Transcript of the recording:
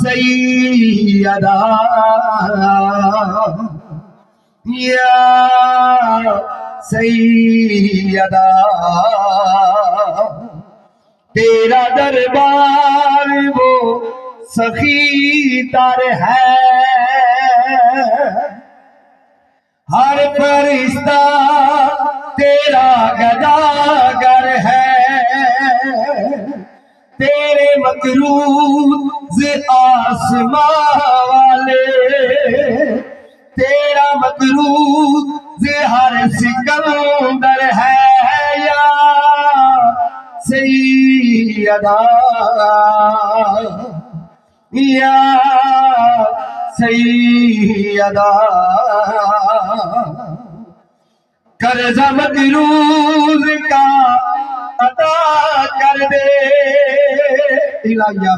سیدہ یا سیدہ تیرا دربار وہ سخی تر ہے، ہر فرشتہ تیرا گداگر ہے، تیرے مقروض آسمان والے، تیرا مقروض ہر سکندر ہے یا سیدہ یا سیدہ قرض مقروض کا عطا کر دے الہیہ